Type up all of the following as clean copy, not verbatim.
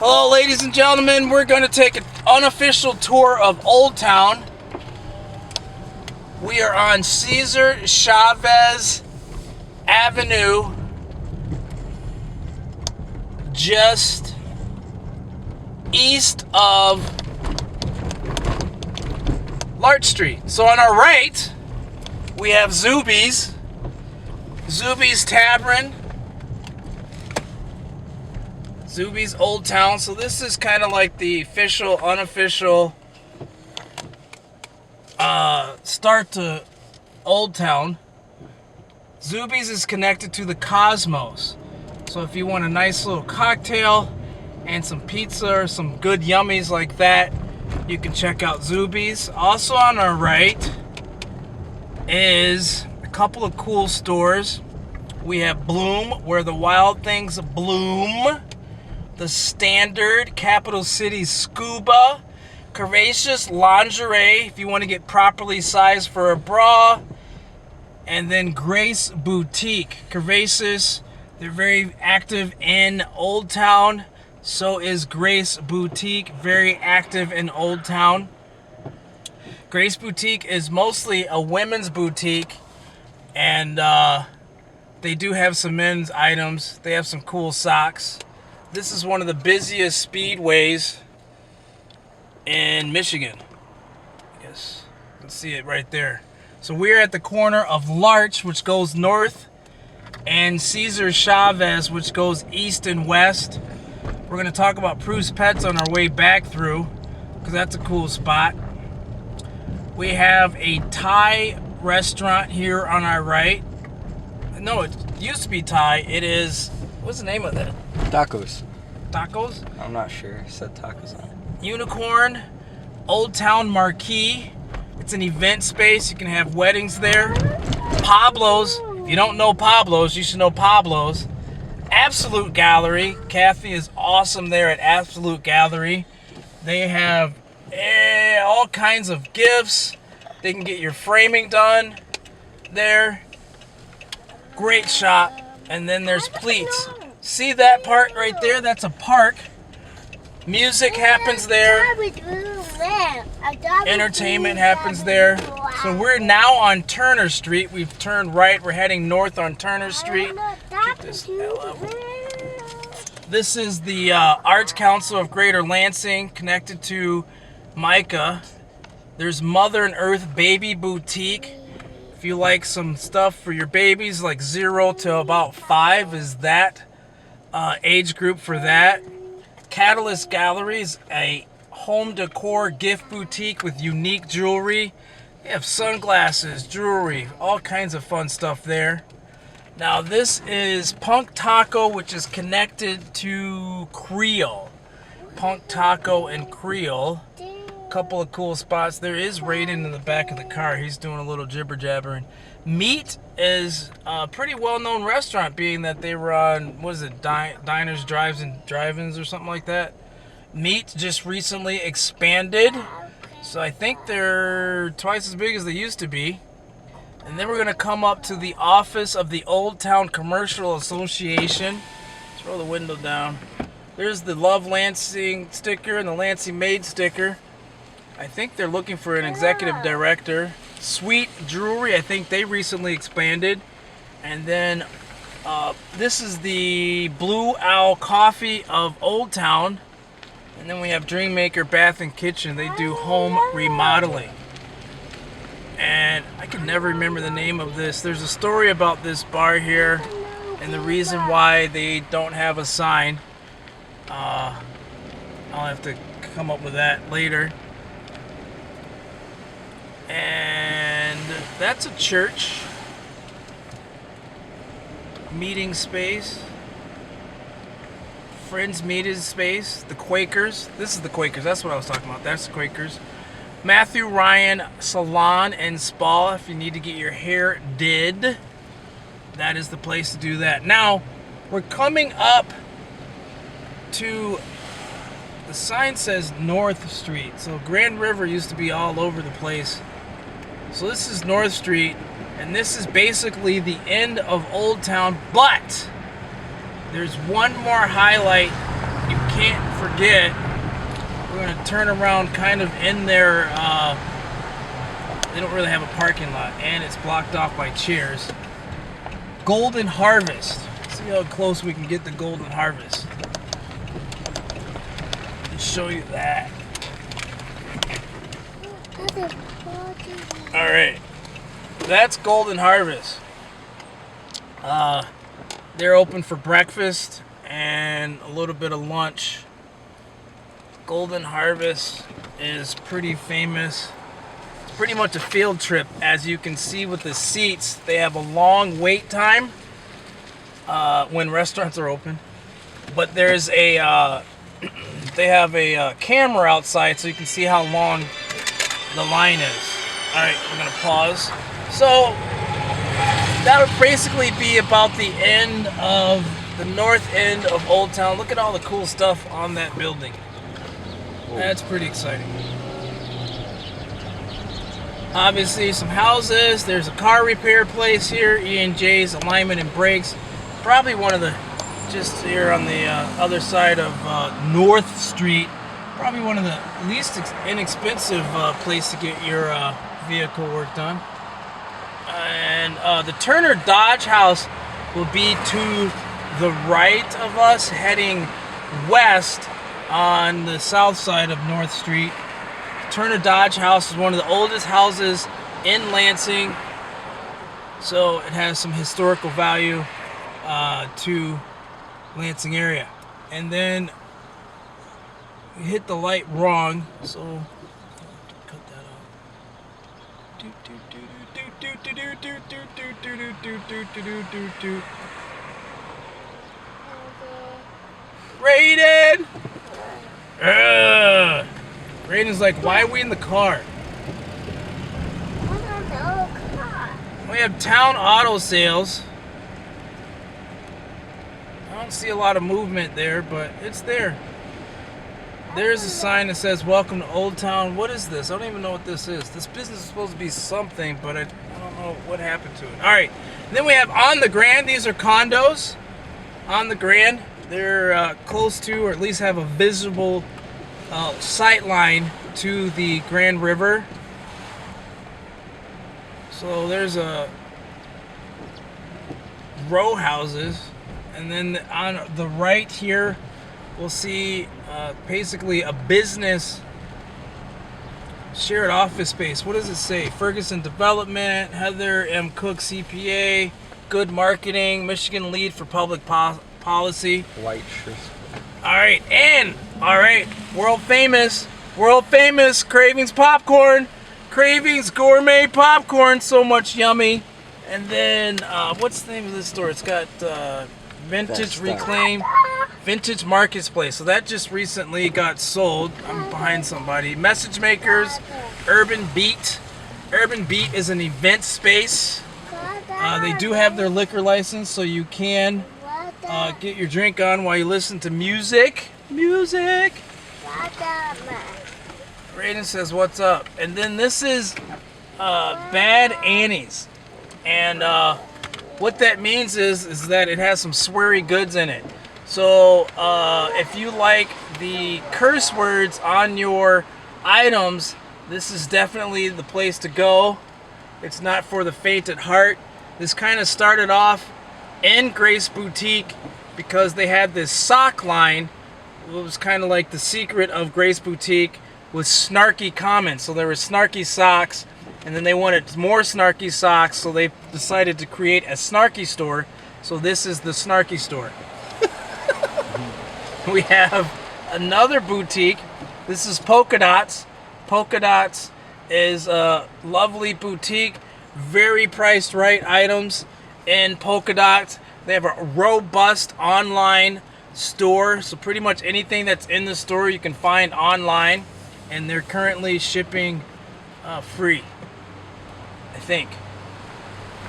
Hello, ladies and gentlemen. We're going to take an unofficial tour of Old Town. We are on Cesar Chavez Avenue, just east of Larch Street. So on our right, we have Zuby's Tavern. Zuby's Old Town. So this is kind of like the official, unofficial start to Old Town. Zuby's is connected to the Cosmos. So if you want a nice little cocktail and some pizza or some good yummies like that, you can check out Zuby's. Also on our right is a couple of cool stores. We have Bloom, where the wild things bloom. The Standard, Capital City Scuba, Curvaceous Lingerie, if you want to get properly sized for a bra, and then Grace Boutique. Curvaceous, they're very active in Old Town. So is Grace Boutique, very active in Old Town. Grace Boutique is mostly a women's boutique, and they do have some men's items. They have some cool socks. This is one of the busiest speedways in Michigan. Yes, you can see it right there. So we're at the corner of Larch, which goes north, and Cesar Chavez, which goes east and west. We're going to talk about Prue's Pets on our way back through, because that's a cool spot. We have a Thai restaurant here on our right. No, it used to be Thai. It is, what's the name of that? Tacos. Tacos? I'm not sure. It said tacos on it. Unicorn, Old Town Marquee. It's an event space. You can have weddings there. Pablo's. If you don't know Pablo's, you should know Pablo's. Absolute Gallery. Kathy is awesome there at Absolute Gallery. They have all kinds of gifts. They can get your framing done there. Great shop. And then there's Pleats. See that part right there? That's a park. Music happens there. Entertainment happens there. So we're now on Turner Street. We've turned right. We're heading north on Turner Street. Keep this level. This is the Arts Council of Greater Lansing, connected to Micah. There's Mother and Earth Baby Boutique. If you like some stuff for your babies, like 0 to about 5 is that age group for that. Catalyst Galleries, a home decor gift boutique with unique jewelry. They have sunglasses, jewelry, all kinds of fun stuff there. Now this is Punk Taco, which is connected to Creole. Punk Taco and Creole. Couple of cool spots. There is Raiden in the back of the car. He's doing a little jibber jabbering. Meat is a pretty well-known restaurant, being that they were on, what is it, Diners, Drives, and Drive-Ins or something like that. Meat just recently expanded, so I think they're twice as big as they used to be. And then we're going to come up to the office of the Old Town Commercial Association. Let's roll the window down. There's the Love Lansing sticker and the Lansing Made sticker. I think they're looking for an executive director. Sweet Jewelry, I think they recently expanded. And then this is the Blue Owl Coffee of Old Town. And then we have Dreammaker Bath and Kitchen. They do home remodeling. And I can never remember the name of this. There's a story about this bar here and the reason why they don't have a sign. I'll have to come up with that later. And that's a church. Meeting space. Friends meeting space. The Quakers. This is the Quakers. That's what I was talking about. That's the Quakers. Matthew Ryan Salon and Spa. If you need to get your hair did, that is the place to do that. Now, we're coming up to, the sign says North Street. So Grand River used to be all over the place. So this is North Street, and this is basically the end of Old Town, but there's one more highlight you can't forget, we're going to turn around kind of in there. They don't really have a parking lot, and it's blocked off by chairs. Golden Harvest. See how close we can get to Golden Harvest. Let's show you that. All right, that's Golden Harvest. They're open for breakfast and a little bit of lunch. Golden Harvest is pretty famous. It's pretty much a field trip. As you can see with the seats, they have a long wait time when restaurants are open. But there's a they have a camera outside so you can see how long the line is. All right, we're gonna pause. So that would basically be about the end of the north end of Old Town. Look at all the cool stuff on that building. That's pretty exciting. Obviously some houses. There's a car repair place here, E&J's Alignment and Brakes. Probably one of the, just here on the other side of North Street, probably one of the least inexpensive place to get your vehicle work done. And the Turner Dodge House will be to the right of us, heading west on the south side of North Street. Turner Dodge House is one of the oldest houses in Lansing, so it has some historical value to Lansing area. And then we hit the light wrong, so cut that off. Raiden! Raiden's like, why are we in the car? We have town auto sales. I don't see a lot of movement there, but it's there. There's a sign that says, welcome to Old Town. What is this? I don't even know what this is. This business is supposed to be something, but I don't know what happened to it. All right. And then we have On the Grand. These are condos. On the Grand. They're close to, or at least have a visible sight line to the Grand River. So there's a row houses, and then on the right here we'll see basically a business shared office space. What does it say? Ferguson Development, Heather M. Cook CPA, Good Marketing, Michigan Lead for Public Policy. White shirt. All right, world famous Cravings popcorn, Cravings gourmet popcorn, so much yummy. And then what's the name of this store? It's got Vintage Reclaim, Vintage Marketplace. So that just recently got sold. I'm behind somebody. Message Makers, Urban Beat. Urban Beat is an event space. They do have their liquor license, so you can get your drink on while you listen to music. Raiden says, what's up? And then this is Bad Annie's. And what that means is that it has some sweary goods in it. So if you like the curse words on your items, this is definitely the place to go. It's not for the faint at heart. This kind of started off in Grace Boutique because they had this sock line. It was kind of like the secret of Grace Boutique with snarky comments. So there were snarky socks, and then they wanted more snarky socks, so they decided to create a snarky store. So this is the snarky store. We have another boutique. This is Polka Dots. Polka Dots is a lovely boutique, very priced right items in Polka Dots. They have a robust online store, so pretty much anything that's in the store you can find online, and they're currently shipping free, I think.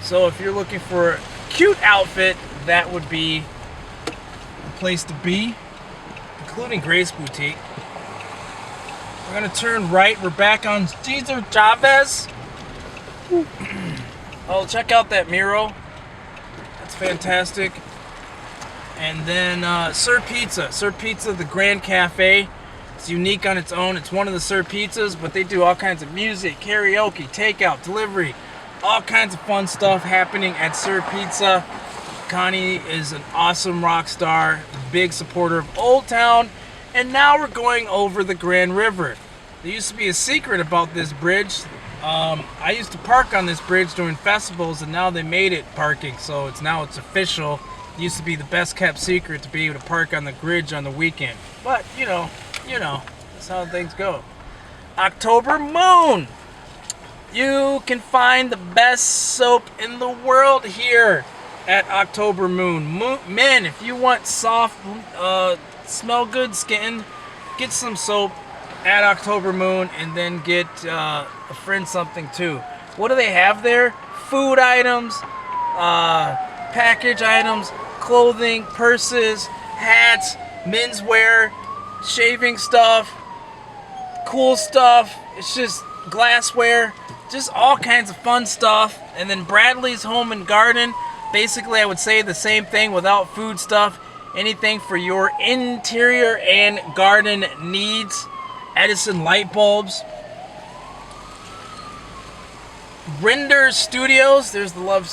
So if you're looking for a cute outfit, that would be the place to be, including Grace Boutique. We're gonna turn right. We're back on Cesar Chavez. Oh, check out that mural. That's fantastic. And then Sir Pizza. Sir Pizza, the Grand Cafe. It's unique on its own. It's one of the Sir Pizzas, but they do all kinds of music, karaoke, takeout, delivery, all kinds of fun stuff happening at Sir Pizza. Connie is an awesome rock star, big supporter of Old Town, and now we're going over the Grand River. There used to be a secret about this bridge. I used to park on this bridge during festivals, and now they made it parking, so it's official. It used to be the best kept secret to be able to park on the bridge on the weekend. But you know, that's how things go. October Moon. You can find the best soap in the world here at October Moon. Men, if you want soft, smell good skin, get some soap at October Moon, and then get a friend something too. What do they have there? Food items, package items, clothing, purses, hats, menswear, shaving stuff, cool stuff. It's just glassware, just all kinds of fun stuff. And then Bradley's Home and Garden. Basically, I would say the same thing without food stuff. Anything for your interior and garden needs. Edison light bulbs. Render Studios. There's the love.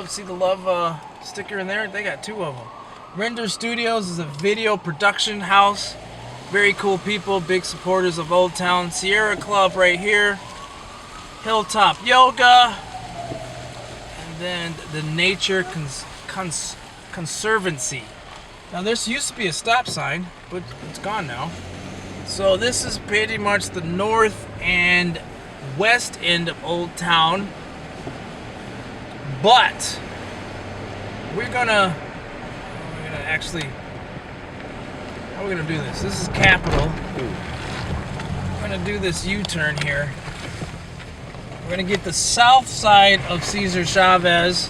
See the love sticker in there? They got two of them. Render Studios is a video production house. Very cool people, big supporters of Old Town. Sierra Club right here. Hilltop Yoga. And then the Nature Conservancy. Now this used to be a stop sign, but it's gone now. So this is pretty much the north and west end of Old Town. But we're gonna actually, how are we gonna do this? This is Capitol. We're gonna do this U-turn here. We're gonna get the south side of Cesar Chavez.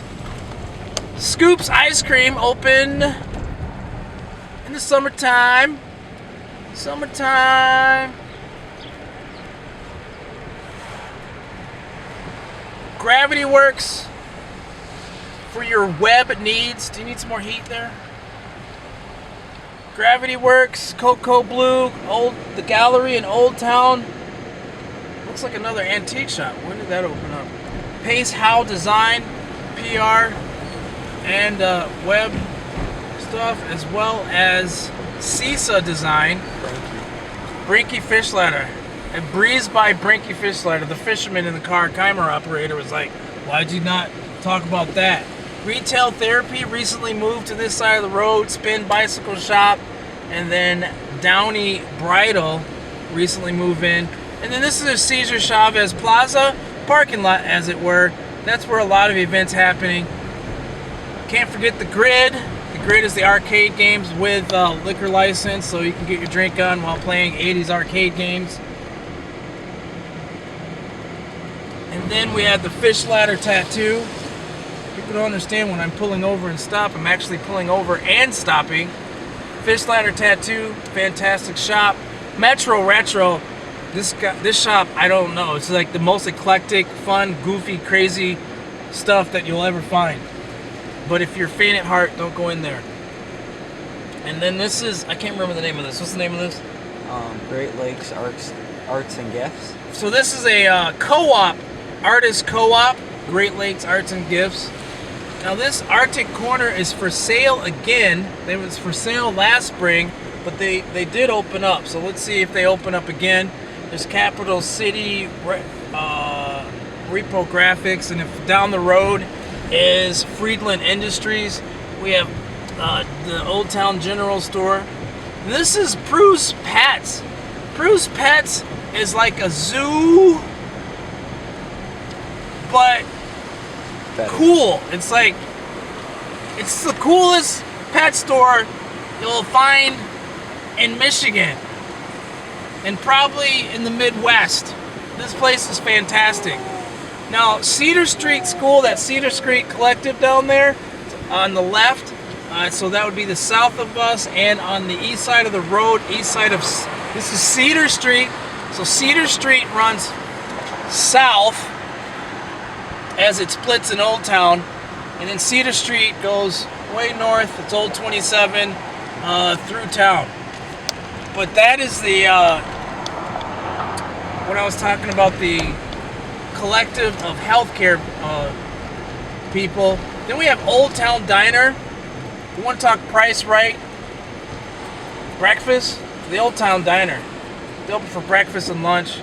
Scoops Ice Cream open in the summertime. Gravity Works for your web needs. Do you need some more heat there? Gravity Works, Cocoa Blue, the gallery in Old Town. Looks like another antique shop. When did that open up? Pace How Design, PR, and web stuff, as well as CISA Design. Brinky Fish Ladder. A Breeze by Brinky Fish Ladder. The fisherman in the car, Keimer operator, was like, why'd you not talk about that? Retail Therapy recently moved to this side of the road. Spin Bicycle Shop. And then Downey Bridal recently moved in. And then this is a Cesar Chavez Plaza parking lot, as it were. That's where a lot of events happening. Can't forget the Grid. The Grid is the arcade games with liquor license, so you can get your drink on while playing 80s arcade games. And then we have the Fish Ladder Tattoo. People don't understand when I'm pulling over and stop. I'm actually pulling over and stopping. Fish Ladder Tattoo, fantastic shop. Metro Retro. This shop, I don't know. It's like the most eclectic, fun, goofy, crazy stuff that you'll ever find. But if you're faint at heart, don't go in there. And then this is, I can't remember the name of this. What's the name of this? Great Lakes Arts and Gifts. So this is a co-op, artist co-op, Great Lakes Arts and Gifts. Now this Arctic Corner is for sale again. It was for sale last spring, but they did open up. So let's see if they open up again. There's Capital City Reprographics, and if down the road is Friedland Industries. We have the Old Town General Store. This is Prue's Pets. Prue's Pets is like a zoo, but cool. It's like, it's the coolest pet store you'll find in Michigan and probably in the Midwest. This place is fantastic. Now, Cedar Street School, that Cedar Street Collective down there on the left, so that would be the south of us, and on the east side of the road, east side of, this is Cedar Street. So Cedar Street runs south as it splits in Old Town, And then Cedar Street goes way north. It's Old 27 through town. But that is the when I was talking about the collective of healthcare people. Then we have Old Town Diner. You want to talk price right? Breakfast? The Old Town Diner. They're open for breakfast and lunch.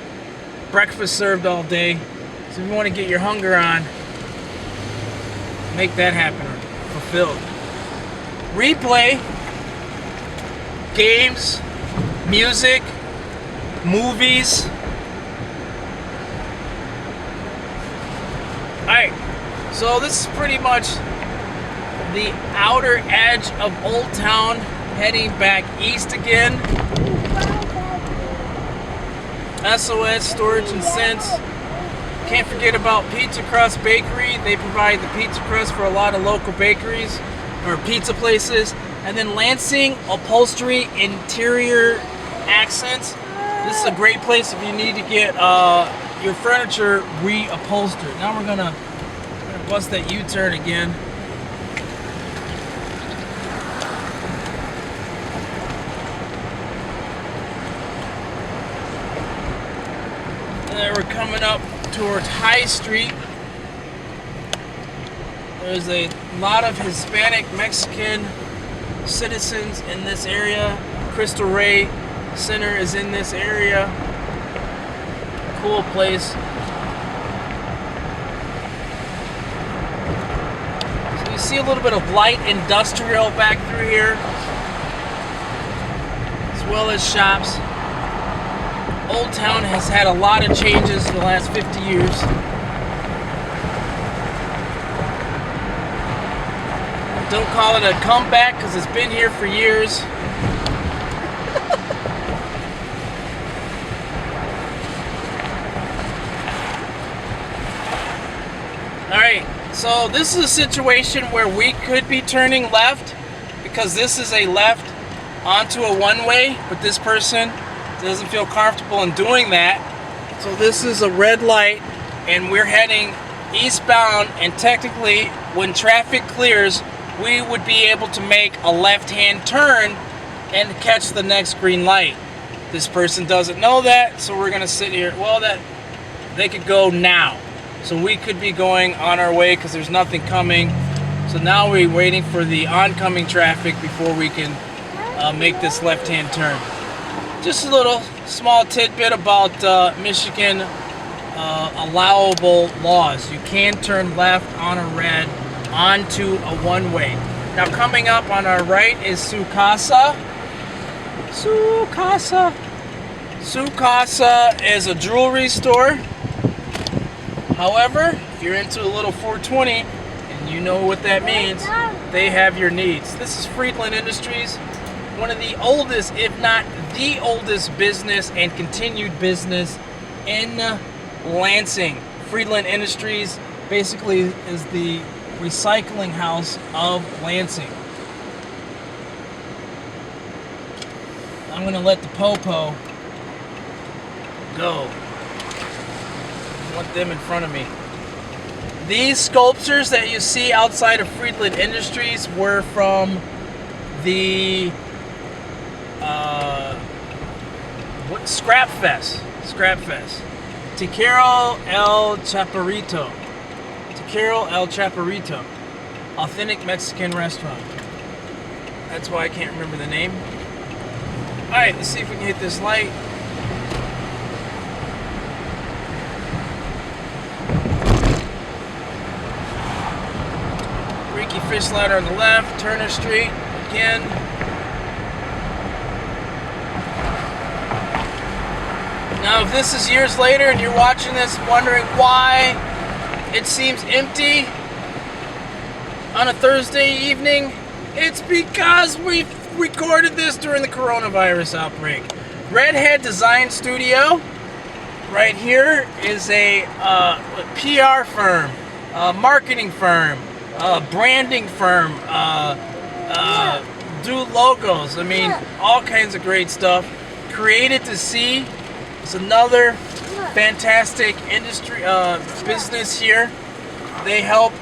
Breakfast served all day. So if you want to get your hunger on, make that happen or fulfilled. Replay, games, music, movies. Alright, so this is pretty much the outer edge of Old Town, heading back east again. SOS Storage and Scents. Can't forget about Pizza Crust Bakery. They provide the pizza crust for a lot of local bakeries or pizza places. And then Lansing Upholstery Interior Accents. This is a great place if you need to get your furniture reupholstered. Now we're gonna bust that U-turn again. And then we're coming up towards High Street. There's a lot of Hispanic Mexican citizens in this area. Crystal Ray Center is in this area. Cool place. So you see a little bit of light industrial back through here, as well as shops. Old Town has had a lot of changes in the last 50 years. Don't call it a comeback because it's been here for years. Alright, so this is a situation where we could be turning left because this is a left onto a one-way, but this person doesn't feel comfortable in doing that. So this is a red light and we're heading eastbound, and technically when traffic clears we would be able to make a left-hand turn and catch the next green light. This person doesn't know that, so we're gonna sit here. Well, that they could go now, so we could be going on our way because there's nothing coming. So now we're waiting for the oncoming traffic before we can make this left-hand turn. Just a little small tidbit about Michigan allowable laws. You can turn left on a red onto a one-way. Now coming up on our right is Sukasa. Sukasa is a jewelry store. However, if you're into a little 420 and you know what that means, they have your needs. This is Friedland Industries, one of the oldest, if not the oldest business and continued business in Lansing. Friedland Industries basically is the recycling house of Lansing. I'm gonna let the Popo go. I want them in front of me. These sculptures that you see outside of Friedland Industries were from the Scrap Fest. Taquero El Chaparrito. Authentic Mexican restaurant. That's why I can't remember the name. Alright, let's see if we can hit this light. Ricky Fish Ladder on the left, Turner Street again. Now, if this is years later and you're watching this wondering why it seems empty on a Thursday evening, it's because we recorded this during the coronavirus outbreak. Redhead Design Studio right here is a PR firm, marketing firm, branding firm, do logos. I mean, all kinds of great stuff. Created to See is another fantastic industry business here. They help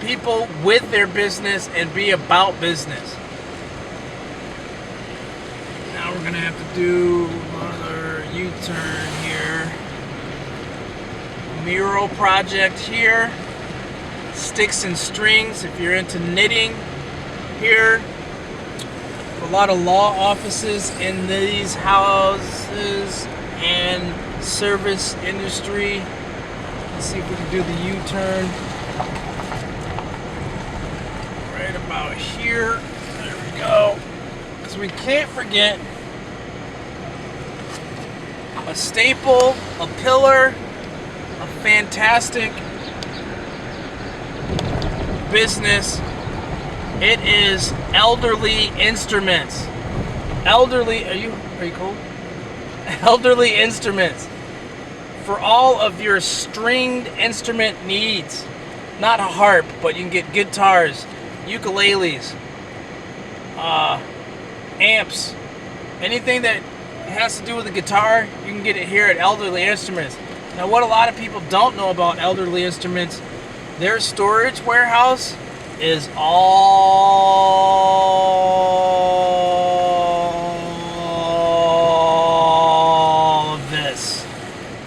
people with their business and be about business. Now we're gonna have to do another U-turn here. Mural project here. Sticks and strings if you're into knitting here. A lot of law offices in these houses and service industry. Let's see if we can do the U-turn. Right about here. There we go. Because we can't forget a staple, a pillar, a fantastic business. It is Elderly Instruments. Elderly, are you cold? Elderly Instruments. For all of your stringed instrument needs. Not a harp, but you can get guitars, ukuleles, amps, anything that has to do with the guitar, you can get it here at Elderly Instruments. Now, what a lot of people don't know about Elderly Instruments, their storage warehouse is all of this.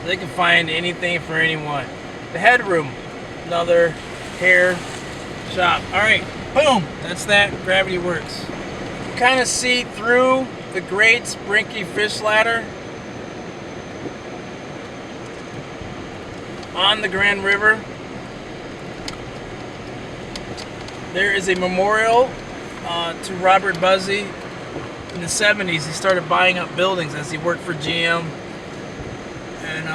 They can find anything for anyone. The headroom, another hair shop. All right, boom, that's that. Gravity works. You kind of see through the Great Sprinky Fish Ladder on the Grand River. There is a memorial to Robert Buzzy. In the 70s, he started buying up buildings as he worked for GM and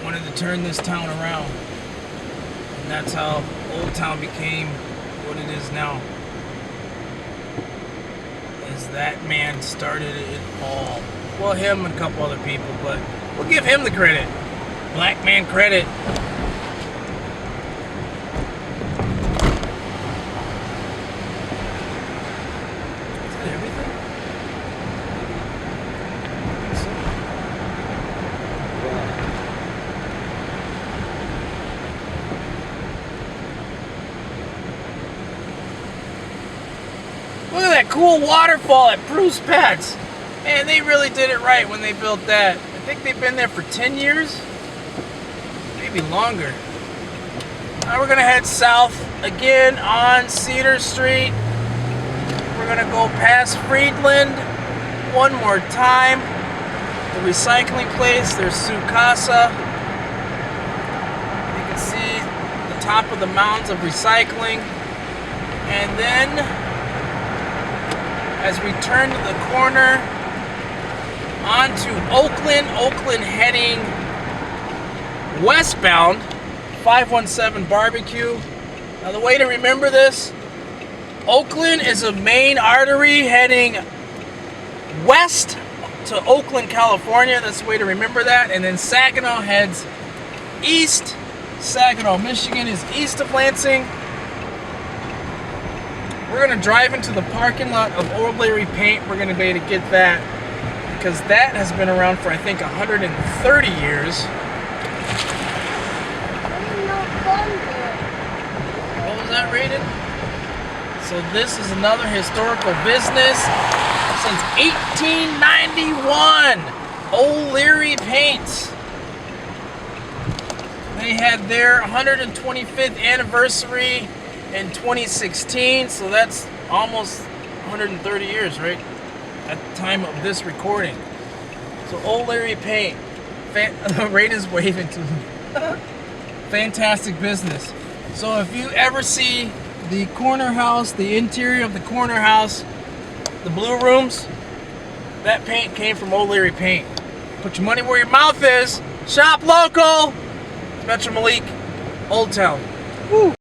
wanted to turn this town around. And that's how Old Town became what it is now. Is that man started it all. Well, him and a couple other people, but we'll give him the credit. Black man credit. Look at that cool waterfall at Bruce Pets. Man, they really did it right when they built that. I think they've been there for 10 years, maybe longer. Now we're gonna head south again on Cedar Street. We're gonna go past Friedland one more time. The recycling place, there's Sukasa. You can see the top of the mounds of recycling. And then, as we turn to the corner onto Oakland heading westbound, 517 Barbecue. Now the way to remember this, Oakland is a main artery heading west to Oakland, California. That's the way to remember that. And then Saginaw heads east. Saginaw, Michigan is east of Lansing. We're gonna drive into the parking lot of Old Larry Paint. We're gonna be able to get that because that has been around for I think 130 years. What was that rated? So this is another historical business since 1891. Old Larry Paints. They had their 125th anniversary in 2016, so that's almost 130 years, right? At the time of this recording. So Old Larry Paint. Ray is waving to them. Fantastic business. So if you ever see the corner house, the interior of the corner house, the blue rooms, that paint came from Old Larry Paint. Put your money where your mouth is. Shop local. Metro Melik, Old Town. Woo.